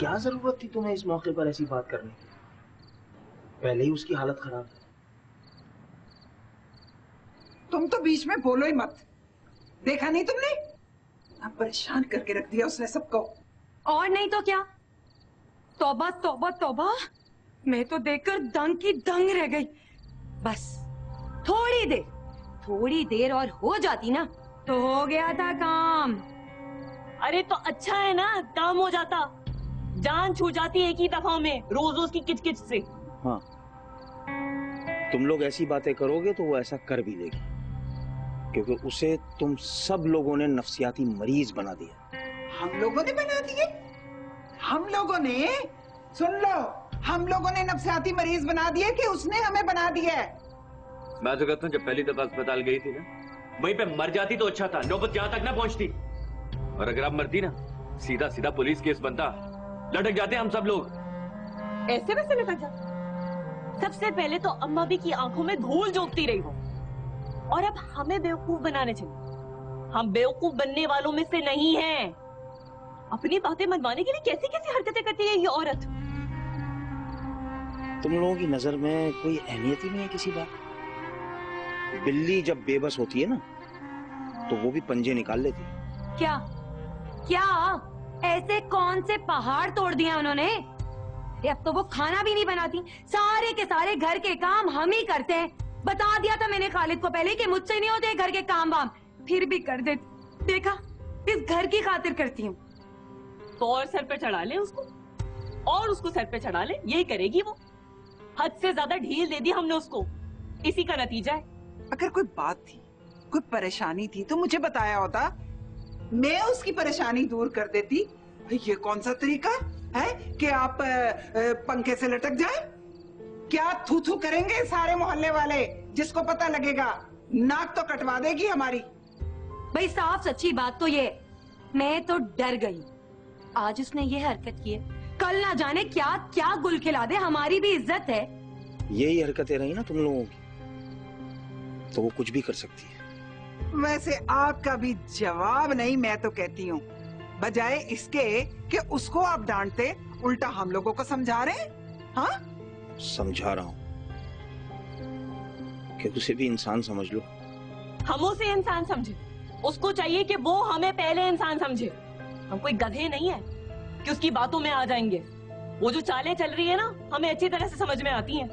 क्या जरूरत थी तुम्हें इस मौके पर ऐसी बात करने की? पहले ही उसकी हालत खराब है। तुम तो बीच में बोलो ही मत। देखा नहीं तुमने? अब परेशान करके रख दिया उसने सबको। और नहीं तो क्या। तौबा तौबा तौबा, मैं तो देखकर दंग की दंग रह गई। बस थोड़ी देर और हो जाती ना तो हो गया था काम। अरे तो अच्छा है ना, काम हो जाता, जान छूट जाती एक ही दफा में रोज रोज की किचकिच से। हाँ, तुम लोग ऐसी बातें करोगे तो वो ऐसा कर भी लेगी, क्योंकि उसे तुम सब लोगों ने नफ्सियाती मरीज बना दिया। हम लोगों ने बना दिए? हम लोगों ने? सुन लो, हम लोगों ने नफ्सियाती मरीज बना दिए कि उसने हमें बना दिया है? मैं तो कहता हूँ जब पहली दफा अस्पताल गई थी ना, वहीं पे मर जाती तो अच्छा था, नौबत यहाँ तक ना पहुंचती। और अगर आप मरती ना, सीधा सीधा पुलिस केस बनता, लटक जाते हम सब लोग। ऐसे वैसे लटक जा। सबसे पहले तो अम्मा भी की आंखों में धूल झोंकती रही हो, और अब हमें बेवकूफ बनाने चले। हम बेवकूफ बनने वालों में से नहीं हैं। अपनी बातें मनवाने के लिए कैसी कैसी हरकतें करती है ये औरत। तुम लोगों की नजर में कोई अहमियत ही नहीं है किसी बात। बिल्ली जब बेबस होती है ना, तो वो भी पंजे निकाल लेती है। क्या क्या ऐसे कौन से पहाड़ तोड़ दिए उन्होंने? अब तो वो खाना भी नहीं बनाती, सारे के सारे घर के काम हम ही करते हैं। बता दिया था मैंने खालिद को पहले कि मुझसे नहीं होते घर के काम वाम, फिर भी कर देती। देखा, इस घर की खातिर करती हूँ। तो और सर पे चढ़ा ले उसको, और उसको सर पे चढ़ा ले, यही करेगी वो। हद से ज्यादा ढील दे दी हमने उसको, इसी का नतीजा है। अगर कोई बात थी, कोई परेशानी थी तो मुझे बताया होता, मैं उसकी परेशानी दूर कर देती। ये कौन सा तरीका है कि आप पंखे से लटक जाए? क्या थू थू करेंगे सारे मोहल्ले वाले? जिसको पता लगेगा नाक तो कटवा देगी हमारी। भाई साफ सच्ची बात तो ये, मैं तो डर गई। आज उसने ये हरकत की है, कल ना जाने क्या क्या गुल खिला दे। हमारी भी इज्जत है। यही हरकतें रही ना तुम लोगों की, तो वो कुछ भी कर सकती है। वैसे आपका भी जवाब नहीं, मैं तो कहती हूँ, बजाय इसके कि उसको आप डांटते, उल्टा हम लोगों को समझा रहे हैं। हाँ, समझा रहा हूँ कि उसे भी इंसान समझ लो। हम उसे इंसान समझे, उसको चाहिए कि वो हमें पहले इंसान समझे। हम कोई गधे नहीं है कि उसकी बातों में आ जाएंगे। वो जो चालें चल रही है ना, हमें अच्छी तरह से समझ में आती हैं।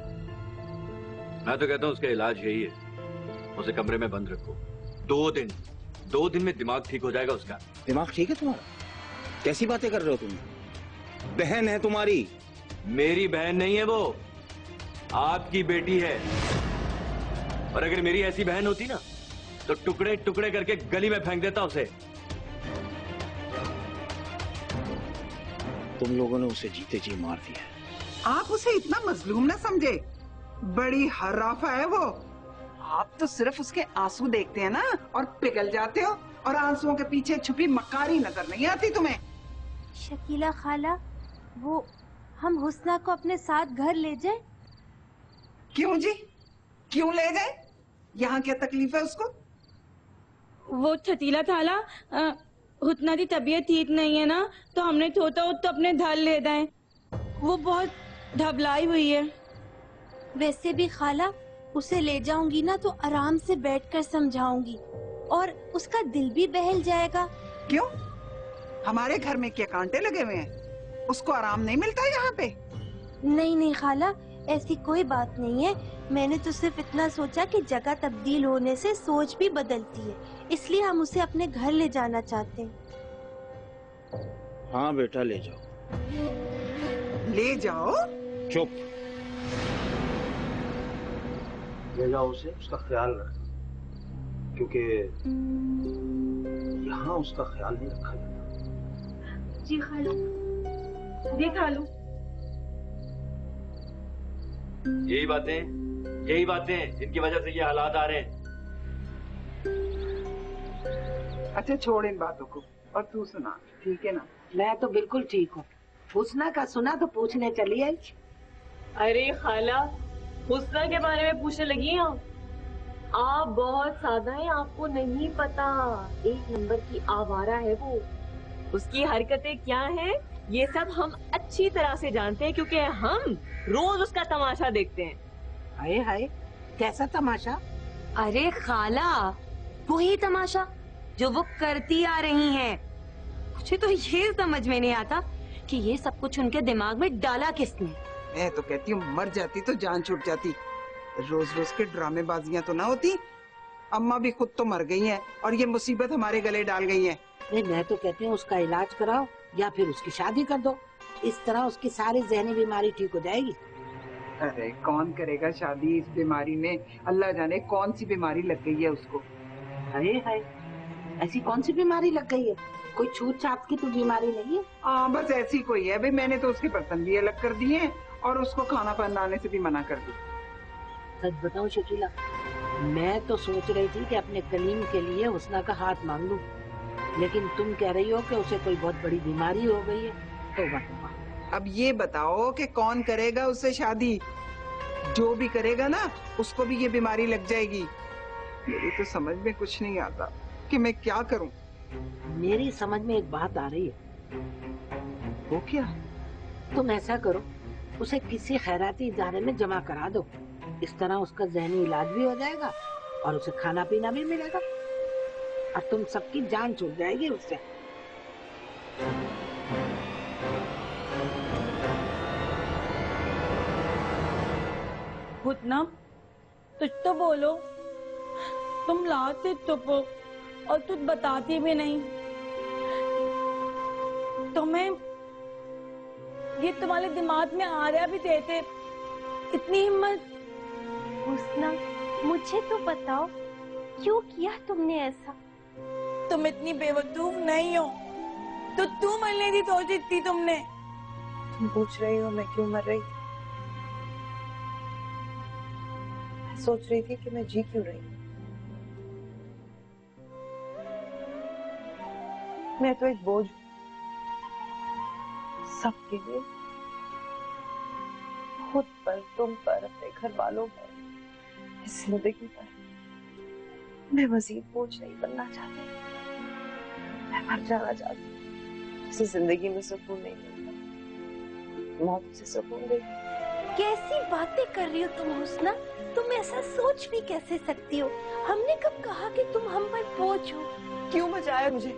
मैं तो कहता हूँ उसका इलाज यही है, उसे कमरे में बंद रखो 2 दिन। 2 दिन में दिमाग ठीक हो जाएगा उसका। दिमाग ठीक है तुम्हारा? कैसी बातें कर रहे हो तुम? बहन है तुम्हारी। मेरी बहन नहीं है वो, आपकी बेटी है। और अगर मेरी ऐसी बहन होती ना, तो टुकड़े टुकड़े करके गली में फेंक देता उसे। तुम लोगों ने उसे जीते जी मार दिया। आप उसे इतना मजलूम ना समझे, बड़ी हर्राफा है वो। आप तो सिर्फ उसके आंसू देखते हैं ना और पिघल जाते हो, और आंसुओं के पीछे छुपी मक्कारी नजर नहीं आती तुम्हें? शकीला खाला, वो हम हुस्ना को अपने साथ घर ले जाए? क्यों जी, क्यों ले जाए? यहाँ क्या तकलीफ है उसको? वो छतीला खाला, हुस्ना की तबीयत ठीक नहीं है ना, तो हमने सोचा तो अपने घर ले जाएं। वो बहुत घबराई हुई है। वैसे भी खाला, उसे ले जाऊंगी ना तो आराम से बैठकर समझाऊंगी और उसका दिल भी बहल जाएगा। क्यों, हमारे घर में क्या कांटे लगे हुए हैं? उसको आराम नहीं मिलता यहाँ पे? नहीं नहीं खाला, ऐसी कोई बात नहीं है। मैंने तो सिर्फ इतना सोचा कि जगह तब्दील होने से सोच भी बदलती है, इसलिए हम उसे अपने घर ले जाना चाहते हैं। हाँ बेटा, ले जाओ। ले जाओ? चुप। ले जाओ उसे, उसका ख्याल रखना, क्योंकि यहाँ उसका ख्याल नहीं रखा जाता। जी खालू, जी खालू। यही बातें जिनकी वजह से ये हालात आ रहे हैं। अच्छा छोड़ इन बातों को, और तू सुना, ठीक है ना? मैं तो बिल्कुल ठीक हूँ। हुस्ना का सुना तो पूछने चली आई। अरे खाला, हुस्ना के बारे में पूछने लगी हैं आप बहुत सादा हैं, आपको नहीं पता। 1 नंबर की आवारा है वो। उसकी हरकतें क्या हैं ये सब हम अच्छी तरह से जानते हैं क्योंकि हम रोज उसका तमाशा देखते हैं। हाय हाय, कैसा तमाशा? अरे खाला, वही तमाशा जो वो करती आ रही हैं। मुझे तो ये समझ में नहीं आता कि ये सब कुछ उनके दिमाग में डाला किसने। मैं तो कहती हूँ मर जाती तो जान छूट जाती, रोज रोज के ड्रामेबाजियां तो ना होती। अम्मा भी खुद तो मर गई हैं और ये मुसीबत हमारे गले डाल गई है। नहीं, मैं तो कहती हूँ उसका इलाज कराओ या फिर उसकी शादी कर दो। इस तरह उसकी सारी जहनी बीमारी ठीक हो जाएगी। अरे कौन करेगा शादी इस बीमारी में? अल्लाह जाने कौन सी बीमारी लग गई है उसको। हाय हाय, ऐसी कौन सी बीमारी लग गई है? कोई छूत छात की तो बीमारी नहीं है। हाँ बस ऐसी कोई है भाई। मैंने तो उसके बर्तन भी अलग कर दिए हैं और उसको खाना बनाने से भी मना कर दी। सच बताऊं शकीला, मैं तो सोच रही थी कि अपने कलीम के लिए हुस्ना का हाथ मांग लूं, लेकिन तुम कह रही हो कि उसे कोई बहुत बड़ी बीमारी हो गई है। तौबा तौबा। अब ये बताओ कि कौन करेगा उससे शादी? जो भी करेगा ना उसको भी ये बीमारी लग जाएगी। मेरी तो समझ में कुछ नहीं आता कि मैं क्या करूं। मेरी समझ में एक बात आ रही है। वो क्या? तुम ऐसा करो, उसे किसी खैराती इदारे में जमा करा दो। इस तरह उसका जहनी इलाज भी हो जाएगा और उसे खाना पीना भी मिलेगा और तुम सबकी जान छूट जाएगी उससे। हुतना, कुछ तो बोलो। तुम लाते चुप हो और तुम बताती भी नहीं। तुम्हें ये तुम्हारे दिमाग में आ रहा भी देते, इतनी हिम्मत। हुस्ना, मुझे तो बताओ क्यों किया तुमने ऐसा? तुम इतनी बेवकूफ नहीं हो तो तू मरने की कोशिश थी तुमने। तुम पूछ रही हो मैं क्यों मर रही थी? मैं सोच रही थी कि मैं जी क्यों रही हूँ। मैं तो एक बोझ हूँ सबके लिए, खुद पर, तुम पर, अपने घर वालों पर, इस जिंदगी पर। मैं मजीद बोझ नहीं बनना चाहती, मैं मर जाना चाहती हूँ। जिसे जिंदगी में सुकून नहीं मिलता, मौत से सुकून देगी। कैसी बातें कर रही हो तुम हुस्ना? तुम ऐसा सोच भी कैसे सकती हो? हमने कब कहा कि तुम हम पर बोझ हो? क्यों बचाया मुझे?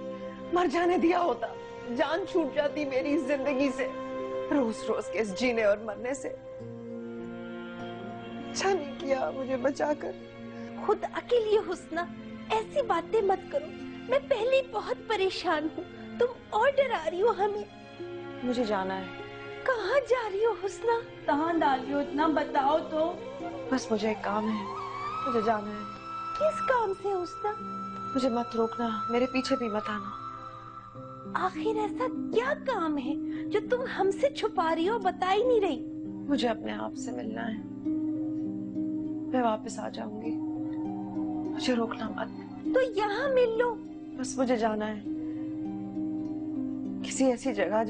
मर जाने दिया होता, जान छूट जाती मेरी इस जिंदगी से, रोज रोज के इस जीने और मरने से। अच्छा नहीं किया मुझे बचाकर। खुद अकेली हो हुस्ना, ऐसी बातें मत करो। मैं पहले ही बहुत परेशान हूँ, तुम और डरा रही हो हमें। मुझे जाना है। कहाँ जा रही हो हुस्ना? कहाँ डाल रही हो इतना, बताओ तो। बस मुझे एक काम है, मुझे जाना है। किस काम से हुस्ना? मुझे मत रोकना, मेरे पीछे भी मत आना। आखिर ऐसा क्या काम है जो तुम हमसे छुपा रही हो, बता ही नहीं रही? मुझे अपने आप से मिलना है, मैं वापस आ जाऊंगी, मुझे रोकना मत। तो यहाँ मिल लो। बस मुझे जाना है किसी ऐसी जगह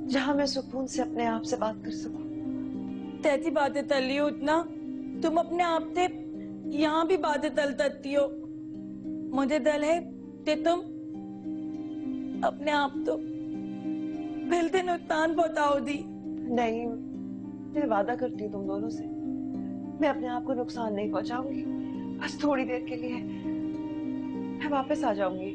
जहाँ मैं सुकून से अपने आप से बात कर सकूं। तैसी बातें तल रही हो उतना, तुम अपने आप से यहाँ भी बातें तल सकती हो। मुझे दल है कि तुम अपने आप तो मिलते नुकसान पहुंचाओ दी। नहीं, मैं वादा करती हूँ तुम दोनों से, मैं अपने आप को नुकसान नहीं पहुंचाऊंगी। बस थोड़ी देर के लिए मैं वापस आ जाऊंगी।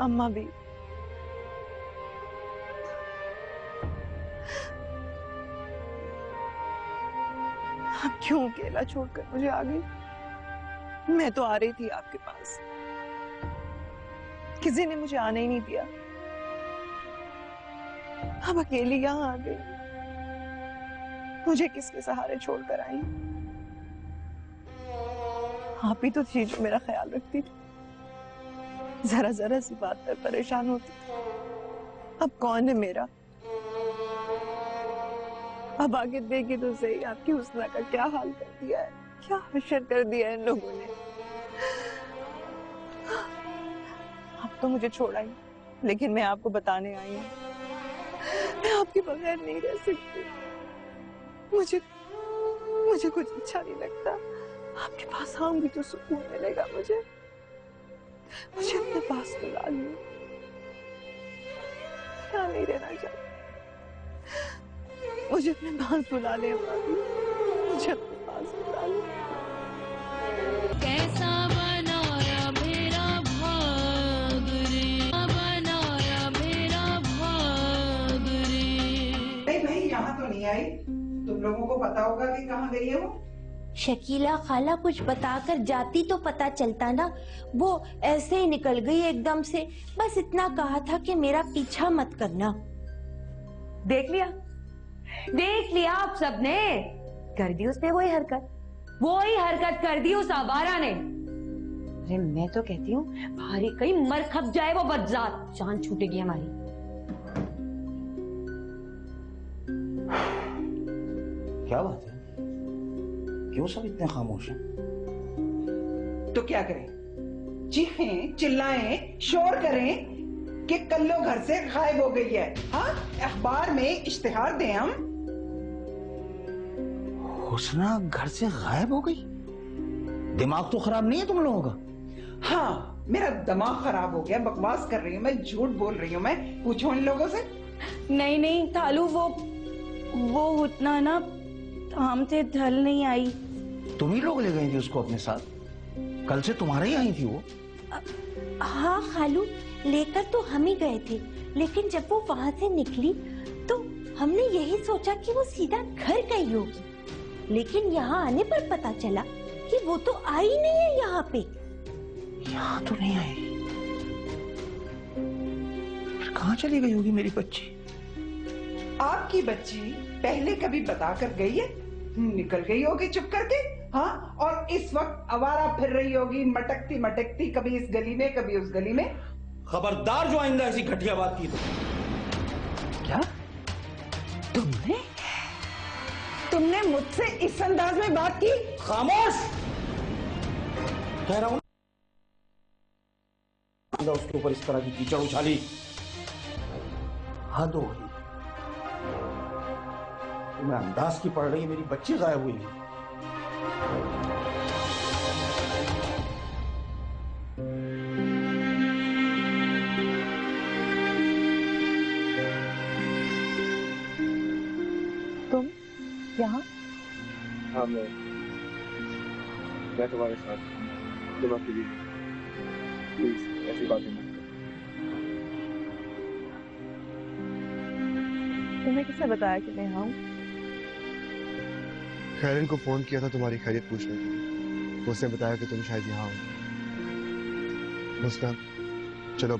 अम्मा भी आप क्यों अकेला छोड़कर मुझे आ गई? मैं तो आ रही थी आपके पास, किसी ने मुझे आने ही नहीं दिया। अब अकेली यहाँ आ गई, मुझे किसके सहारे छोड़कर आई? आप ही तो थी जो मेरा ख्याल रखती थी, जरा जरा सी बात पर परेशान होती थी। अब कौन है मेरा? अब आगे देखी तो सही, आपकी हुस्ना का क्या हाल कर दिया है, क्या हशर कर दिया है इन लोगों ने। अब तो मुझे छोड़ा ही, लेकिन मैं आपको बताने आई हूँ, मैं आपके बगैर नहीं रह सकती। मुझे कुछ अच्छा नहीं लगता, आपके पास आऊंगी तो सुकून मिलेगा मुझे। मुझे अपने पास बुला लो, यहाँ नहीं रहना चाहती, मुझे अपने पास बुला ले अम्मा भी, मुझे अपने पास बुला लो। कैसा बनाया मेरा भाग रे, बनाया मेरा भाग रे। नहीं भाई, यहाँ तो नहीं आई। तुम लोगों को पता होगा कि कहाँ गई है वो? शकीला खाला कुछ बताकर जाती तो पता चलता ना, वो ऐसे ही निकल गई एकदम से। बस इतना कहा था कि मेरा पीछा मत करना। देख लिया आप सबने, कर दी उसने वही हरकत कर दी उस आवारा ने। अरे मैं तो कहती हूँ भारी कहीं मर खप जाए वो बदजात, जान छूटेगी हमारी। क्या बात है, क्यों सब इतने खामोश हैं? तो क्या करें? चीखें, चिल्लाएं, शोर करें कि कल्लो घर से गायब हो गई है? हाँ, अखबार में इश्तिहार दें हम? हुस्ना घर से गायब हो गई? दिमाग तो खराब नहीं है तुम लोगों का? हाँ, मेरा दिमाग खराब हो गया। बकवास कर रही हूँ मैं, झूठ बोल रही हूँ मैं। पूछो इन लोगों से। नहीं थालू, वो उतना ना हमसे ढल नहीं आई। तुम ही लोग ले गई थी उसको अपने साथ? कल से तुम्हारे ही आई थी वो? हाँ खालू, लेकर तो हम ही गए थे, लेकिन जब वो वहाँ से निकली तो हमने यही सोचा कि वो सीधा घर गई होगी, लेकिन यहाँ आने पर पता चला कि वो तो आई नहीं है यहाँ पे। यहाँ तो नहीं आई, फिर कहाँ चली गई होगी मेरी बच्ची? आपकी बच्ची पहले कभी बता कर गई है? निकल गई होगी चुप करके। हाँ, और इस वक्त आवारा फिर रही होगी, मटकती मटकती, कभी इस गली में कभी उस गली में। खबरदार जो आइंदा ऐसी घटिया बात की तो। क्या तुमने मुझसे इस अंदाज में बात की? खामोश, कह रहा हूं उसके ऊपर इस तरह की कीचड़ उछाली, हद हो गई। तुम्हें अंदाज की पड़ रही है मेरी बच्ची गायब हुई है। तुम यहाँ? हाँ, मैं तुम्हारे साथ, तुम अकेली, प्लीज ऐसी बातें मत करो। तुम्हें किसने बताया कि मैं यहाँ हूँ? खैरन को फोन किया था तुम्हारी खैरियत पूछने के लिए, उसने बताया कि तुम शायद यहाँ हो। मुस्कान, चलो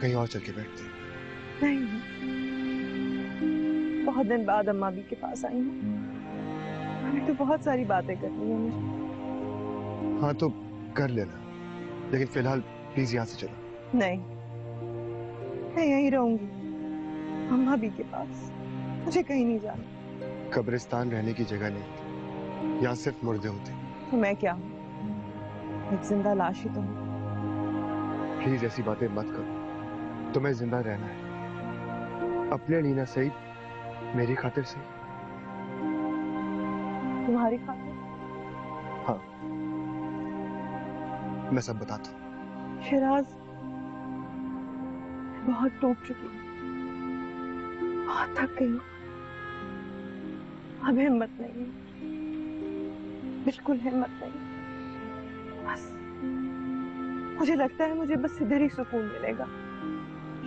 कहीं और चल के बैठते हैं। नहीं, बहुत दिन बाद अम्मा भी के पास आई हूँ, हमें तो बहुत सारी बातें करनी है मुझे। हाँ तो कर लेना, लेकिन फिलहाल प्लीज यहाँ से चलो। नहीं, मैं यहीं रहूंगी अम्मा भी के पास, मुझे कहीं नहीं जाना। कब्रिस्तान रहने की जगह नहीं, यहाँ सिर्फ मुर्दे होते। तो मैं क्या हूँ? एक जिंदा लाश ही तो हूँ। प्लीज ऐसी बातें मत करो, तुम्हें जिंदा रहना है, अपने लिए ना सही, मेरी खातिर से। तुम्हारी खातिर? हाँ, मैं सब बताता हूँ। शिराज, बहुत टूट चुकी हूँ, बहुत थक गई हूँ, अब हिम्मत नहीं है, बिल्कुल हिम्मत नहीं। बस मुझे लगता है मुझे बस इधर ही सुकून मिलेगा,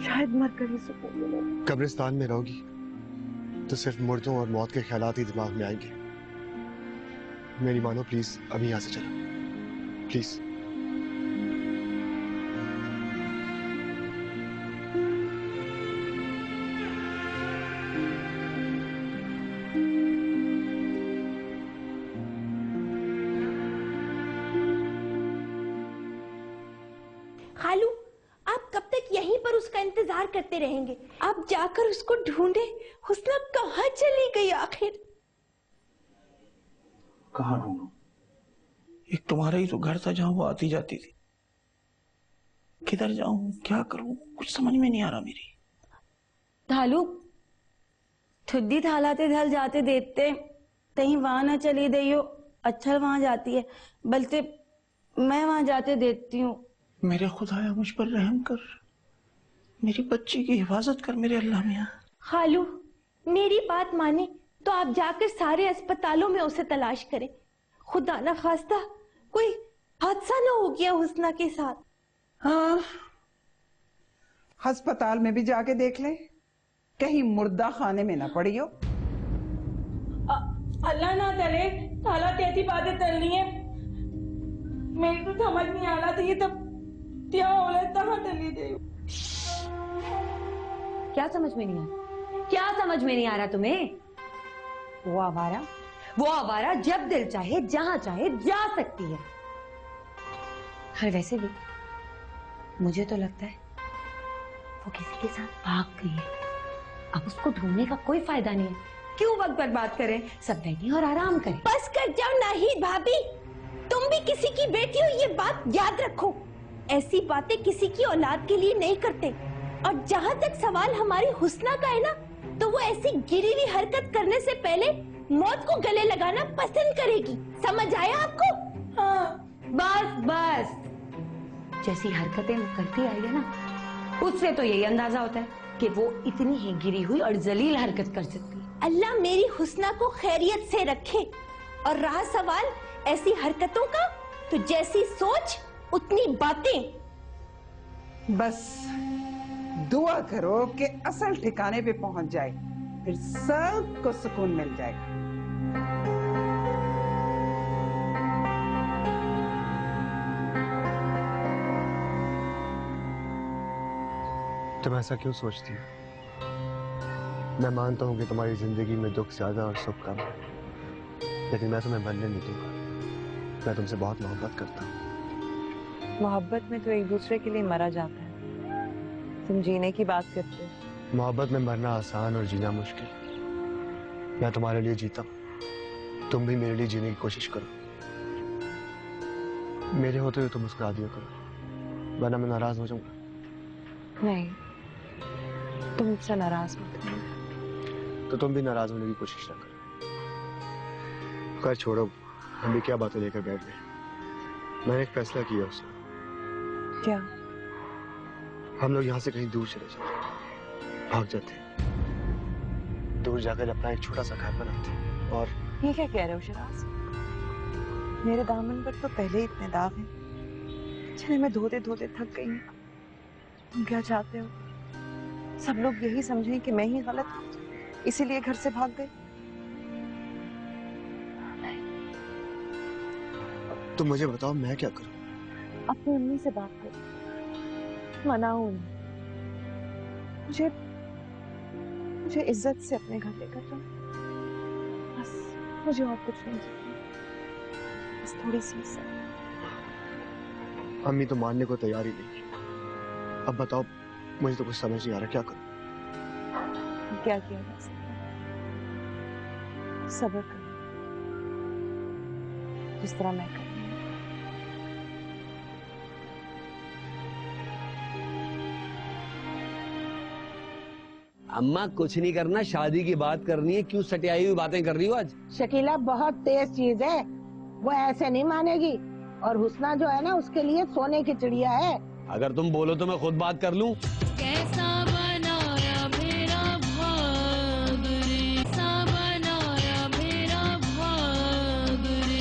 शायद मरकर ही सुकून मिलेगा। कब्रिस्तान में रहोगी तो सिर्फ मुर्दों और मौत के ख्यालात ही दिमाग में आएंगे। मेरी मानो प्लीज, अभी यहाँ से चलो प्लीज। खालू, आप कब तक यहीं पर उसका इंतजार करते रहेंगे? आप जाकर उसको ढूंढे, हुस्ना कहाँ चली गई आखिर? कहाँ ढूंढूं? एक तुम्हारा ही तो घर था जहां वो आती जाती थी। किधर जाऊं, क्या करूं, कुछ समझ में नहीं आ रहा मेरी। थालू, ठुड्डी थालाते धल जाते देखते कहीं वहां ना चली गई हो, अच्छा वहां जाती है, बल्कि मैं वहां जाते देखती हूँ। मेरे खुदाया मुझ पर रहम कर, मेरी बच्ची की हिफाजत कर मेरे अल्लाह मियां। खालू, मेरी बात माने तो आप जाकर सारे अस्पतालों में उसे तलाश करें। खुदा ना खास्ता कोई हादसा ना हो गया हुस्ना के साथ। हाँ, अस्पताल में भी जाके देख ले, कहीं मुर्दा खाने में ना पड़ी हो। अल्लाह ना करे हालात ऐसी बातें चलनी है। मेरी तो समझ नहीं आ रहा था ये तब क्या हो रहा है, कहाँ चली गई। क्या समझ में नहीं आ रहा? क्या समझ में नहीं आ रहा तुम्हें? वो आवारा जब दिल चाहे जहां चाहे जा सकती है। और वैसे भी मुझे तो लगता है वो किसी के साथ भाग गई है। अब उसको ढूंढने का कोई फायदा नहीं है। क्यों वक्त बर्बाद करें, सब बैठे और आराम करें। बस कर जाओ नाहिद भाभी, तुम भी किसी की बेटी हो, ये बात याद रखो। ऐसी बातें किसी की औलाद के लिए नहीं करते। और जहाँ तक सवाल हमारी हुस्ना का है ना, तो वो ऐसी गिरी हुई हरकत करने से पहले मौत को गले लगाना पसंद करेगी। समझ आया आपको? हाँ, बस जैसी हरकतें वो करती आई है ना, उससे तो यही अंदाजा होता है कि वो इतनी ही गिरी हुई और जलील हरकत कर सकती है। अल्लाह मेरी हुस्ना को खैरियत से रखे। और रहा सवाल ऐसी हरकतों का, तो जैसी सोच उतनी बातें। बस दुआ करो कि असल ठिकाने पे पहुंच जाए, फिर सबको सुकून मिल जाएगा। तुम ऐसा क्यों सोचती हो? मैं मानता हूँ कि तुम्हारी जिंदगी में दुख ज्यादा और सुख कम है, लेकिन मैं तुम्हें बनने नहीं दूंगा। मैं तुमसे बहुत मोहब्बत करता हूँ। मोहब्बत में तो एक दूसरे के लिए मरा जाता है, तुम जीने की बात करते हो। मोहब्बत में मरना आसान और जीना मुश्किल। मैं तुम्हारे लिए जीता हूँ, तुम भी मेरे लिए जीने की कोशिश करो। मेरे होते हुए तुम मुस्कुरा दिया करो, वरना मैं नाराज हो जाऊंगा। नहीं, तुम मुझसे नाराज मत हो। तो तुम भी नाराज होने की कोशिश ना करो। खैर छोड़ो, हम भी क्या बातें लेकर बैठ गए। मैंने एक फैसला किया उससे। क्या? हम लोग यहाँ से कहीं दूर चले जाते, भाग जाते, दूर जाकर अपना एक छोटा सा घर बनाते। और ये क्या कह रहे हो शिराज? मेरे दामन पर तो पहले ही इतने दाग हैं, जिन्हें मैं धोते धोते थक गई हूँ। तुम क्या चाहते हो? सब लोग यही समझें कि मैं ही गलत हूँ, इसीलिए घर से भाग गई? तुम मुझे बताओ मैं क्या करूं? अपनी अम्मी से बात करो, मनाओ उन्हें। मुझे इज्जत से अपने घर लेकर जाओ। बस, मुझे और कुछ नहीं चाहिए, बस थोड़ी सी इज्जत। अम्मी तो मानने को तैयार ही नहीं। अब बताओ, मुझे तो कुछ समझ नहीं आ रहा, क्या करूं? क्या किया जा सकता है? सब्र करो, जिस तरह मैं कर रही हूं। अम्मा कुछ नहीं करना, शादी की बात करनी है। क्यों सटियाई हुई बातें कर रही हो आज? शकीला बहुत तेज चीज है, वो ऐसे नहीं मानेगी। और हुस्ना जो है ना, उसके लिए सोने की चिड़िया है। अगर तुम बोलो तो मैं खुद बात कर लूं। कैसा बनाया मेरा भाग रे, कैसा बनाया मेरा भाग रे।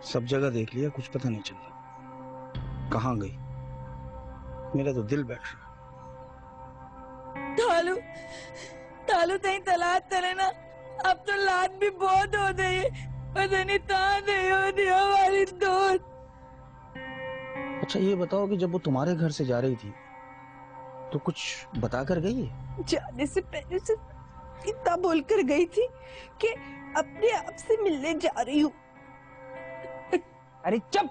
सब जगह देख लिया, कुछ पता नहीं चला कहाँ गई। मेरा तो दिल बैठ रहा। तालू तालू तई तलाश करे ना, अब तो लात भी बहुत हो गई है, पता नहीं कहाँ गई होती हमारी दोस्त। अच्छा ये बताओ कि जब वो तुम्हारे घर से जा रही थी तो कुछ बता कर गई है? जाने से पहले से इतना बोलकर गई थी कि अपने आप से मिलने जा रही हूँ। अरे चुप,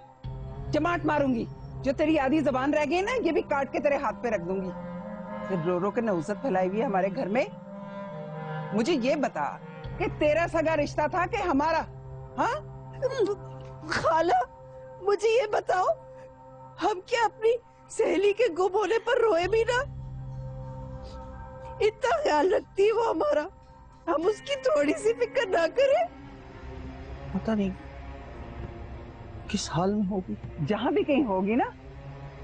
चमाट मारूंगी। जो तेरी आधी जबान रह गई ना, ये भी काट के तेरे हाथ पे रख दूंगी। फिर रो रो के नौसत फैलाई हुई है हमारे घर में। मुझे ये बता कि तेरा सगा रिश्ता था कि हमारा? हाँ खाला, मुझे ये बताओ, हम क्या अपनी सहेली के गुम होने पर रोए भी ना? इतना ख्याल रखती है वो हमारा, हम उसकी थोड़ी सी फिक्र ना करें? पता नहीं किस हाल में होगी। जहां भी कहीं होगी ना,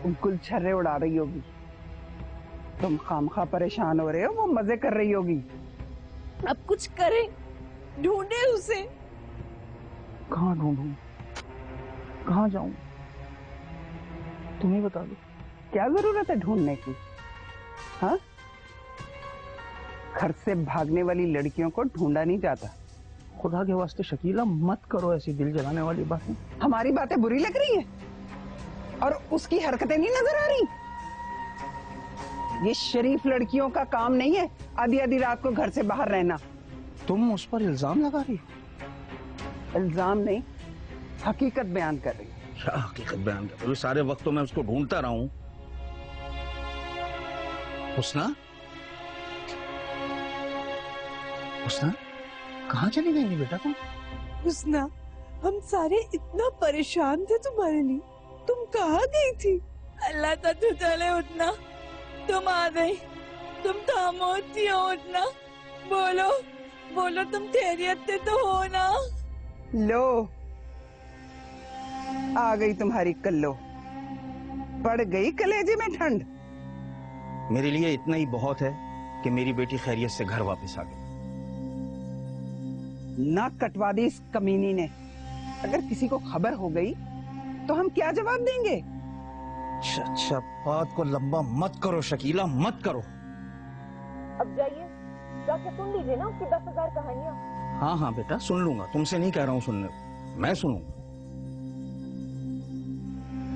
बिल्कुल छर्रे उड़ा रही होगी। तुम खामखा परेशान हो रहे हो, वो मजे कर रही होगी। अब कुछ करें, ढूंढे उसे। कहाँ ढूंढूं, कहाँ जाऊं, तुम्हें बता दो। क्या जरूरत है ढूंढने की? हाँ, घर से भागने वाली लड़कियों को ढूंढा नहीं जाता। खुदा के वास्ते शकीला मत करो ऐसी दिल जलाने वाली बातें। हमारी बातें बुरी लग रही है और उसकी हरकतें नहीं नजर आ रही? ये शरीफ लड़कियों का काम नहीं है आधी आधी रात को घर से बाहर रहना। तुम उस पर इल्जाम लगा रही हो? इल्जाम नहीं, हकीकत बयान कर रही हूँ। क्या हकीकत बयान कर रही हो? सारे वक्त तो मैं उसको ढूंढता रहा हूं। हुस्ना, हुस्ना, कहाँ चली गई बेटा तुम? हुस्ना, हम सारे इतना परेशान थे तुम्हारे लिए, तुम कहाँ गई थी? अल्लाह का तो चले उतना, तुम आ गई, तुम खामोशी हो उतना। बोलो बोलो, तुम खैरियत से तो हो ना? लो, आ गई तुम्हारी कल्लो, पड़ गई कलेजे में ठंड। मेरे लिए इतना ही बहुत है कि मेरी बेटी खैरियत से घर वापस आ गई। नाक कटवा दी इस कमीनी ने। अगर किसी को खबर हो गई तो हम क्या जवाब देंगे? अच्छा, बात को लंबा मत करो शकीला, मत करो। अब जाइए, जाके सुन लीजिए ना उसकी 10,000 कहानियां। हाँ हाँ बेटा, सुन लूंगा, तुमसे नहीं कह रहा हूँ सुनने को, मैं सुनूंगा।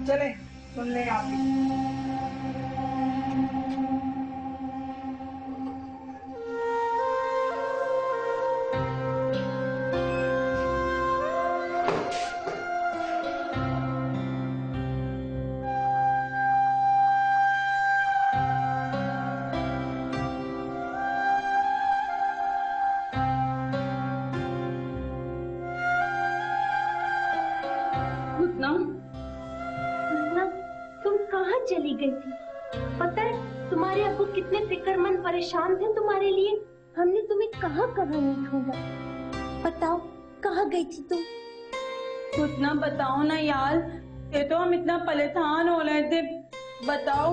चले सुन ले आप भी। तुम कहाँ चली गई थी? पता है तुम्हारे अब्बू कितने फिक्रमंद परेशान थे तुम्हारे लिए। हमने तुम्हें कहाँ कहाँ नहीं ढूंढा। बताओ कहाँ गई थी तुम? उतना बताओ ना यार, ये तो हम इतना परेशान हो रहे थे, बताओ।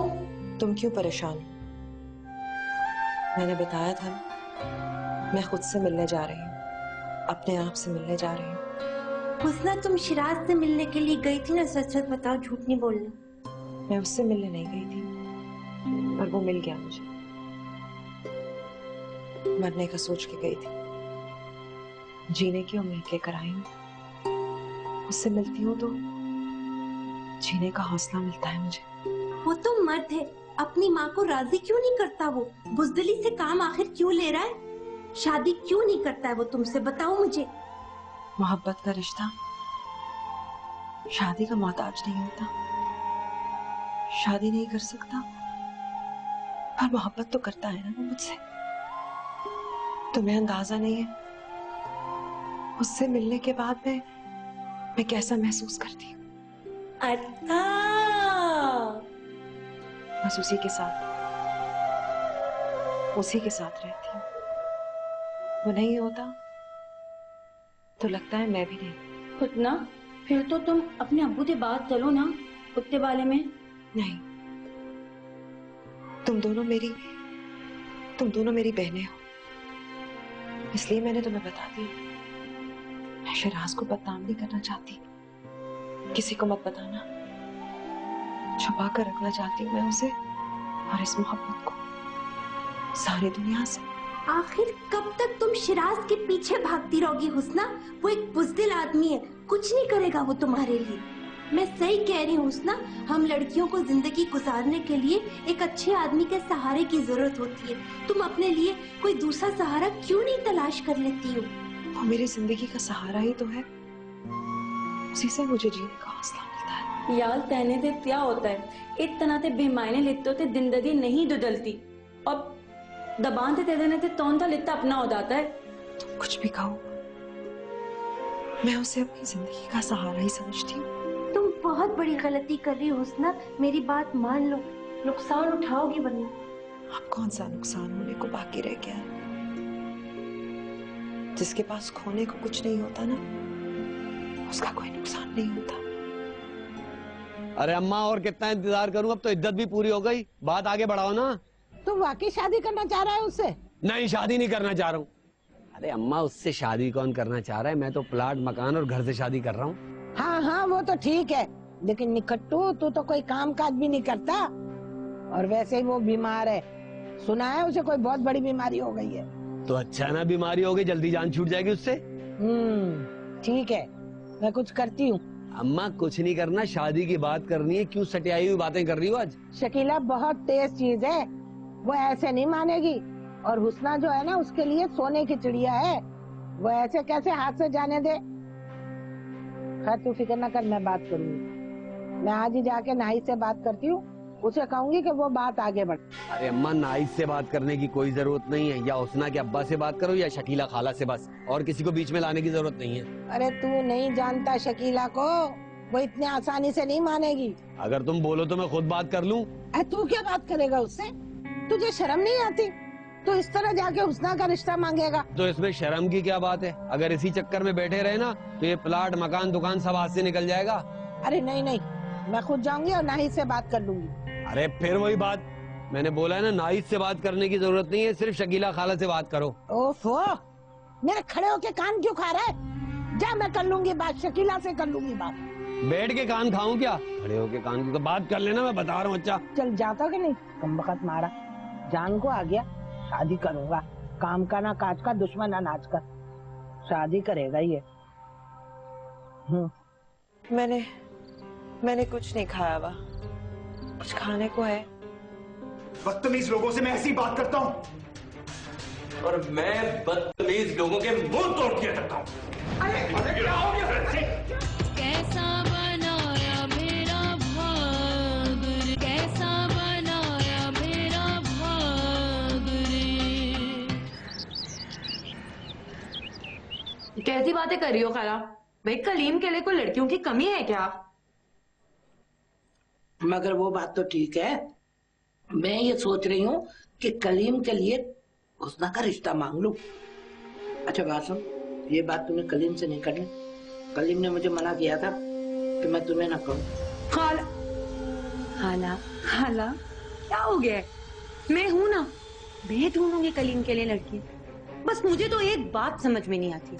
तुम क्यों परेशान हो? मैंने बताया था ना, मैं खुद से मिलने जा रही हूँ, अपने आप से मिलने जा रही हूँ। हुस्ना, तुम शिराज से मिलने के लिए गई थी ना? सच सच बताओ, झूठ नहीं बोलना। मैं उससे मिलने नहीं गई थी, पर वो मिल गया मुझे। मरने का सोच के गई थी, जीने की उम्मीद लेकर आई हूँ। उससे मिलती हूँ तो जीने का हौसला मिलता है मुझे। वो तो मर्द है, अपनी माँ को राजी क्यों नहीं करता? वो बुजदिली से काम आखिर क्यों ले रहा है? शादी क्यों नहीं करता है वो तुमसे? बताओ मुझे। मोहब्बत का रिश्ता शादी का मोहताज नहीं होता। शादी नहीं कर सकता पर मोहब्बत तो करता है ना वो मुझसे। तुम्हें अंदाजा नहीं है उससे मिलने के बाद मैं कैसा महसूस करती हूँ। अच्छा, बस उसी के साथ रहती हूँ। वो नहीं होता तो लगता है मैं भी नहीं। खुद ना, फिर तो तुम अपने अब्बू से बात करो ना कुत्ते वाले में। नहीं, तुम दोनों मेरी बहनें हो, इसलिए मैंने तुम्हें बता दिया। मैं शिराज को बदनाम नहीं करना चाहती, किसी को मत बताना, छुपा कर रखना चाहती हूँ मैं उसे और इस मोहब्बत को सारी दुनिया से। आखिर कब तक तुम शिराज के पीछे भागती रहोगी हुस्ना? वो एक बुज़दिल आदमी है, कुछ नहीं करेगा वो तुम्हारे लिए। मैं सही कह रही हूँ हुस्ना, हम लड़कियों को जिंदगी गुजारने के लिए एक अच्छे आदमी के सहारे की जरूरत होती है। तुम अपने लिए कोई दूसरा सहारा क्यों नहीं तलाश कर लेती हो? वो मेरी जिंदगी का सहारा ही तो है, उसी से मुझे जीने का हौसला मिलता है। यार कहने ते क्या होता है, इतना ते बेमायने लिखते होते जिंदगी नहीं बदलती और दबान ते देने ते तौन था लिखता अपना हो जाता है। तुम कुछ भी कहो, मैं उसे अपनी जिंदगी का सहारा ही समझती हूँ। तुम बहुत बड़ी गलती कर रही हो हुस्ना, मेरी बात मान लो, नुकसान उठाओगी वरना। अब कौन सा नुकसान होने को बाकी रह गया है? जिसके पास खोने को कुछ नहीं होता ना, उसका कोई नुकसान नहीं होता। अरे अम्मा और कितना इंतजार करूं, अब तो इद्दत भी पूरी हो गई, बात आगे बढ़ाओ ना। तुम वाकई शादी करना चाह रहा है उससे? नहीं, शादी नहीं करना चाह रहा हूँ। अरे अम्मा, उससे शादी कौन करना चाह रहा है? मैं तो प्लाट, मकान और घर से शादी कर रहा हूँ। हाँ हाँ वो तो ठीक है, लेकिन निकट्टू तू तो कोई काम काज भी नहीं करता और वैसे ही वो बीमार है, सुना है उसे कोई बहुत बड़ी बीमारी हो गई है। तो अच्छा ना, बीमारी हो गई, जल्दी जान छूट जाएगी उससे। ठीक है, मैं कुछ करती हूँ। अम्मा कुछ नहीं करना, शादी की बात करनी है, क्यों सटियाई हुई बातें कर रही हो आज? शकीला बहुत तेज चीज है, वो ऐसे नहीं मानेगी। और हुस्ना जो है ना, उसके लिए सोने की चिड़िया है, वो ऐसे कैसे हाथ से जाने दे। खैर तू फिक्र न कर, मैं बात करूंगी। मैं आज ही जाके नाई से बात करती हूँ, उसे कहूंगी कि वो बात आगे बढ़। अरे अम्मा, नाइस से बात करने की कोई जरूरत नहीं है, या हुस्ना के अब्बा से बात करो या शकीला खाला से, बस, और किसी को बीच में लाने की जरूरत नहीं है। अरे तू नहीं जानता शकीला को, वो इतने आसानी से नहीं मानेगी। अगर तुम बोलो तो मैं खुद बात कर लूं। तू क्या बात करेगा उससे? तुझे शर्म नहीं आती? तो इस तरह जाके हुस्ना का रिश्ता मांगेगा? तो इसमें शर्म की क्या बात है? अगर इसी चक्कर में बैठे रहे ना, तो ये प्लाट, मकान, दुकान सब हाथ से निकल जाएगा। अरे नहीं नहीं, मैं खुद जाऊंगी और नाहिद से बात कर लूंगी। अरे फिर वही बात, मैंने बोला है ना, नाहिद से बात करने की जरूरत नहीं है, सिर्फ शकीला खाला से बात करो। ओफो, मेरे खड़े होके कान क्यों खा रहा है? जा, मैं कर लूंगी बात, शकीला से कर लूंगी बात। बैठ के कान खाऊं क्या? खड़े होके कान की तो बात कर लेना, मैं बता रहा हूँ। अच्छा चल जाता कि नहीं? कमबख्त मारा, जान को आ गया, शादी करूंगा, काम का ना काज का, दुश्मन अनाज का, शादी करेगा ये। मैंने कुछ नहीं खाया हुआ, कुछ खाने को है? बदतमीज लोगों से मैं ऐसी बात करता हूँ, और मैं बदतमीज लोगों के मुंह तोड़ दिया करता हूँ। अरे क्या हो गया? कैसा बनाया मेरा भाग रे, कैसा बनाया मेरा भाग रे। कैसी बातें कर रही हो खाला? भाई कलीम के लिए कोई लड़कियों की कमी है क्या? मगर वो बात तो ठीक है, मैं ये सोच रही हूँ कि कलीम के लिए हुस्ना का रिश्ता मांग लूं। अच्छा बात सुन, ये बात तुम्हें कलीम से नहीं करनी। कलीम ने मुझे मना किया था कि मैं तुम्हें ना कहूँ। खाला खाला खाला क्या हो गया? मैं हूं ना, मैं ढूंढूंगी कलीम के लिए लड़की। बस मुझे तो एक बात समझ में नहीं आती,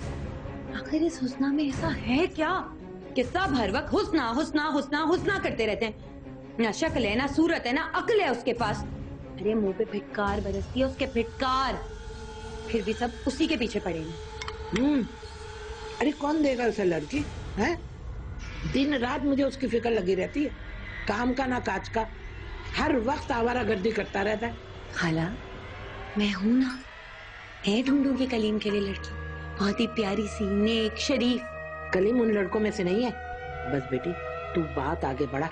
आखिर इस हुस्ना में ऐसा है क्या कि सब हर वक्त हुस्ना हुस्ना हुस्ना हुस्ना करते रहते हैं? ना शक्ल है, ना सूरत है, ना अक्ल है उसके पास। अरे मुंह पे फिटकार बरसती है उसके, फिटकार, फिर भी सब उसी के पीछे पड़ेंगे। अरे कौन देगा उसे लड़की है? दिन रात मुझे उसकी फिक्र लगी रहती है, काम का ना काज का, हर वक्त आवारागर्दी करता रहता है। खाला मैं हूं ना, मैं ढूंढूंगी कलीम के लिए लड़की, बहुत ही प्यारी सी, नेक, शरीफ। कलीम उन लड़कों में से नहीं है। बस बेटी तू बात आगे बढ़ा,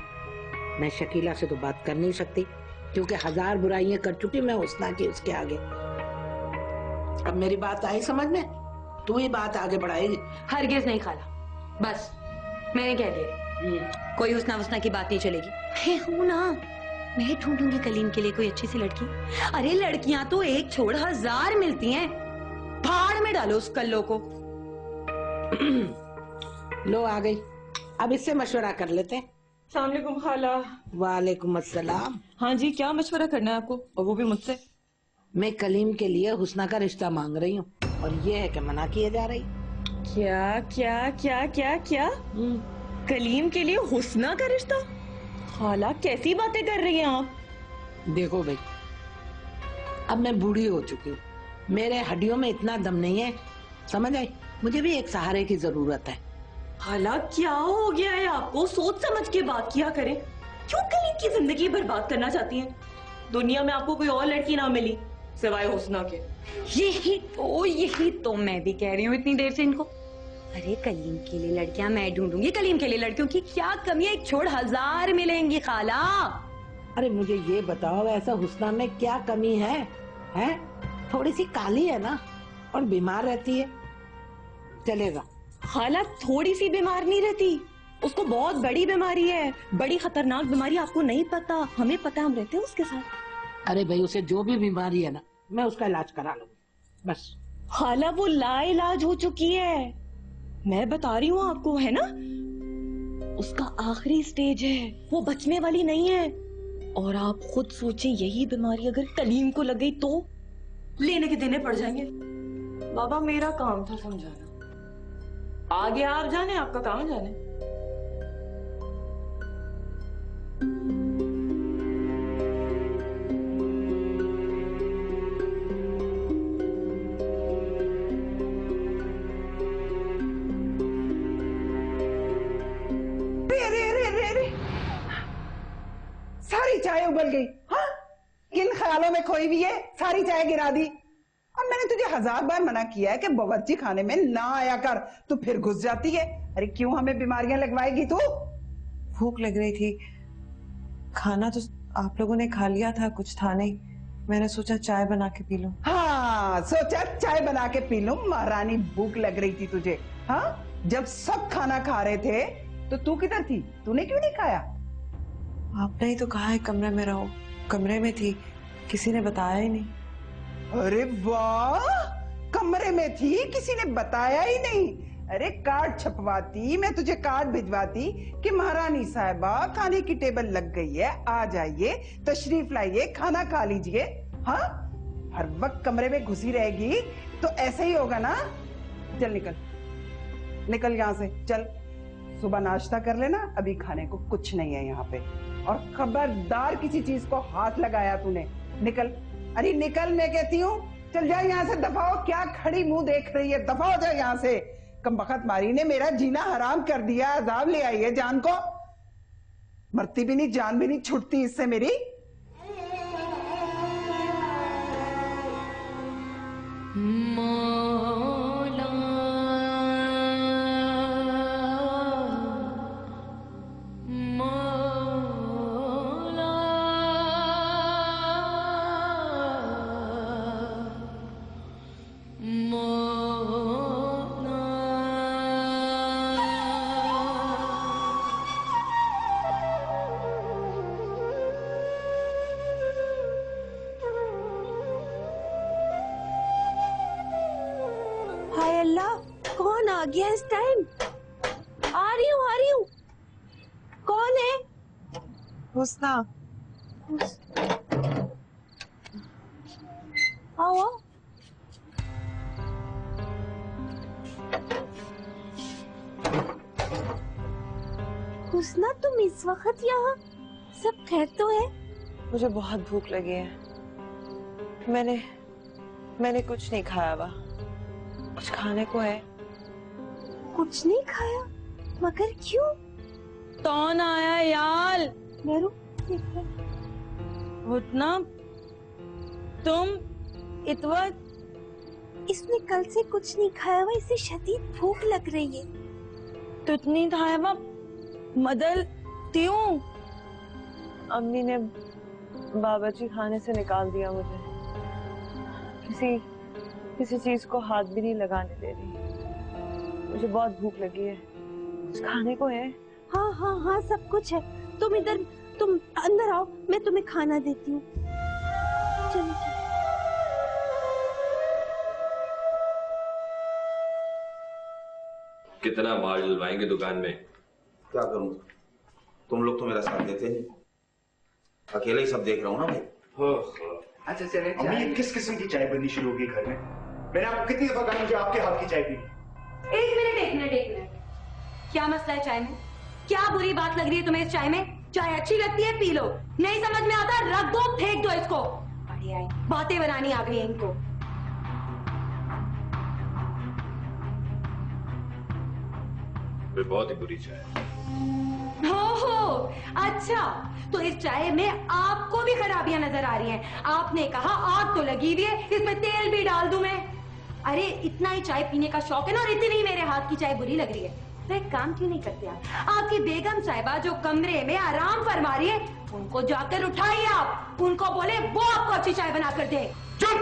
मैं शकीला से तो बात कर नहीं सकती क्योंकि 1000 बुराइयां कर चुकी मैं हुस्ना की उसके आगे। अब मेरी बात आई समझ में? तू ही बात आगे बढ़ाएगी? हरगिज नहीं खाला, बस मैंने कह दिया, कोई हुस्ना वुस्ना की बात नहीं चलेगी। मैं हूं ना, मैं ढूंढूंगी कलीम के लिए कोई अच्छी सी लड़की। अरे लड़कियां तो एक छोड़ 1000 मिलती हैं, फाड़ में डालो उस कल्लो को। लो आ गई, अब इससे मशवरा कर लेते हैं। अस्सलाम वालेकुम खाला। वालेकुम अस्सलाम। हाँ जी, क्या मशवरा करना है आपको, और वो भी मुझसे? मैं कलीम के लिए हुस्ना का रिश्ता मांग रही हूँ और ये है कि मना किए जा रही। क्या क्या क्या क्या क्या? कलीम के लिए हुस्ना का रिश्ता? खाला कैसी बातें कर रही हैं आप? देखो भाई, अब मैं बूढ़ी हो चुकी हूँ, मेरे हड्डियों में इतना दम नहीं है, समझ आई? मुझे भी एक सहारे की जरूरत है। खाला क्या हो गया है आपको? सोच समझ के बात किया करें। क्यों कलीम की जिंदगी बर्बाद करना चाहती हैं? दुनिया में आपको कोई और लड़की ना मिली सिवाय हुस्ना के। यही तो मैं भी कह रही हूँ इतनी देर से इनको। अरे कलीम के लिए लड़कियां मैं ढूंढूंगी, कलीम के लिए लड़कियों की क्या कमी है? एक छोड़ 1000 मिलेंगी खाला। अरे मुझे ये बताओ, ऐसा हुस्ना में क्या कमी है? हैं? थोड़ी सी काली है ना और बीमार रहती है, चलेगा। खाला थोड़ी सी बीमार नहीं रहती, उसको बहुत बड़ी बीमारी है, बड़ी खतरनाक बीमारी। आपको नहीं पता, हमें पता, हम रहते हैं उसके साथ। अरे भाई, उसे जो भी बीमारी है ना, मैं उसका इलाज करा लूंगी बस। खाला वो लाइलाज हो चुकी है, मैं बता रही हूँ आपको, है ना? उसका आखिरी स्टेज है, वो बचने वाली नहीं है। और आप खुद सोचें, यही बीमारी अगर कलीम को लग गई तो लेने के देने पड़ जाएंगे। बाबा मेरा काम था समझाना, आगे आप जाने, आपका काम जाने। सारी चाय उबल गई। हाँ, किन ख्यालों में खोई हुई है, सारी चाय गिरा दी। अब मैंने तुझे 1000 बार मना किया है कि बावर्ची खाने में ना आया कर, तू फिर घुस जाती है। अरे क्यों हमें बीमारियां लगवाएगी तू? भूख लग रही थी, खाना तो आप लोगों ने खा लिया था, कुछ था नहीं, मैंने सोचा चाय बना के पी लूं। हाँ, सोचा चाय बना के पी लूं। महारानी, भूख लग रही थी तुझे? हाँ, जब सब खाना खा रहे थे तो तू किधर थी? तूने क्यों नहीं खाया? आपने ही तो कहा है कमरे में रहो, कमरे में थी, किसी ने बताया ही नहीं। अरे वाह, कमरे में थी, किसी ने बताया ही नहीं। अरे कार्ड छपवाती, मैं तुझे कार्ड भिजवाती कि महारानी साहिबा खाने की टेबल लग गई है, आ जाइए, तशरीफ लाइए, खाना खा लीजिए। हाँ, हर वक्त कमरे में घुसी रहेगी तो ऐसे ही होगा ना। चल निकल, निकल यहाँ से, चल। सुबह नाश्ता कर लेना, अभी खाने को कुछ नहीं है यहाँ पे। और खबरदार किसी चीज को हाथ लगाया तूने। निकल, अरे निकल, मैं कहती हूँ। चल जा यहाँ से, दफा हो। क्या खड़ी मुंह देख रही है? दफा हो जा यहाँ से। कमबख्त मारी ने मेरा जीना हराम कर दिया, अजाब ले आई है जान को। मरती भी नहीं, जान भी नहीं छूटती इससे मेरी। हाय अल्लाह, कौन आ गया इस टाइम? आ रही हूँ। कौन है? हुस्ना। आओ। हुस्ना, तुम इस वक्त यहाँ? सब खैर तो है? मुझे बहुत भूख लगी है, मैंने कुछ नहीं खाया हुआ, कुछ खाने को है? कुछ नहीं खाया? मगर क्यों? कौन आया यार? हुस्ना, तुम इतना? इसने कल से कुछ नहीं खाया हुआ, इसे शदीद भूख लग रही है। तो इतनी खाया हुआ मदल क्यों? अम्मी ने बावर्ची खाने से निकाल दिया मुझे, किसी चीज को हाथ भी नहीं लगाने दे रही। मुझे बहुत भूख लगी है, कुछ खाने को है? हाँ हाँ हाँ, सब कुछ है। तुम अंदर आओ, मैं तुम्हें खाना देती हूँ। चलो चलो। कितना माल डलवाएंगे दुकान में? क्या करूं, तुम लोग तो मेरा साथ देते नहीं, अकेले ही सब देख रहा हूँ ना भाई। अच्छा चले, अम्मी किस किस्म की चाय बननी शुरू होगी घर में? मैंने आपको कितनी दफा कहा मुझे आपके हाथ की चाय पीनी। एक मिनट, क्या मसला है चाय में? क्या बुरी बात लग रही है तुम्हें इस चाय में? चाय अच्छी लगती है, पी लो। नहीं समझ में आता, रख दो, फेंक दो इसको। बढ़िया बातें बनानी आ गई है इनको। वे बहुत ही बुरी चाय है। हो अच्छा, तो इस चाय में आपको भी खराबियां नजर आ रही हैं। आपने कहा आग तो लगी हुई है, इसमें तेल भी डाल दूं मैं। अरे इतना ही चाय पीने का शौक है ना, और इतनी ही मेरे हाथ की चाय बुरी लग रही है तो एक काम क्यों नहीं करते आप? आपकी बेगम साहिबा जो कमरे में आराम फरमा रही है, उनको जाकर उठाइए आप, उनको बोले वो आपको अच्छी चाय बना कर दे। चुप!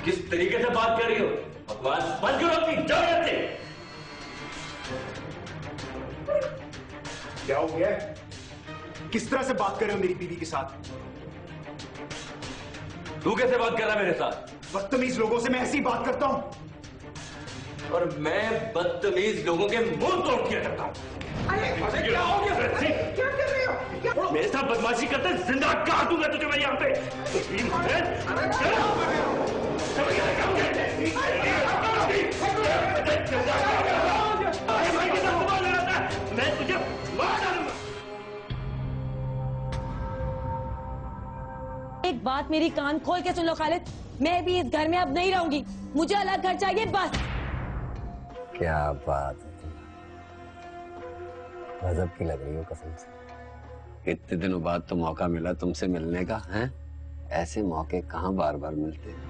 किस तरीके से बात कर रही हो? बकवास बंद करो अपनी, जाओ यहाँ से। क्या हो गया? किस तरह से बात कर रहे हो मेरी बीवी के साथ? तू कैसे बात कर रहा है मेरे साथ? बदतमीज लोगों से मैं ऐसी बात करता हूं, और मैं बदतमीज लोगों के मुंह तोड़ दिया करता हूं। अरे क्या हो गया? क्या कर रहे हो? क्या? मेरे साथ बदमाशी करते जिंदा काट दूंगा तुझे मैं यहाँ पे। मैं तुझे मार डालूंगा। एक बात मेरी कान खोल के सुन लो खालिद, मैं भी इस घर में अब नहीं रहूंगी। मुझे अलग घर चाहिए बस। क्या बात है, गजब की लग रही हो कसम से। इतने दिनों बाद तो मौका मिला तुमसे मिलने का, हैं? ऐसे मौके कहाँ बार बार मिलते हैं।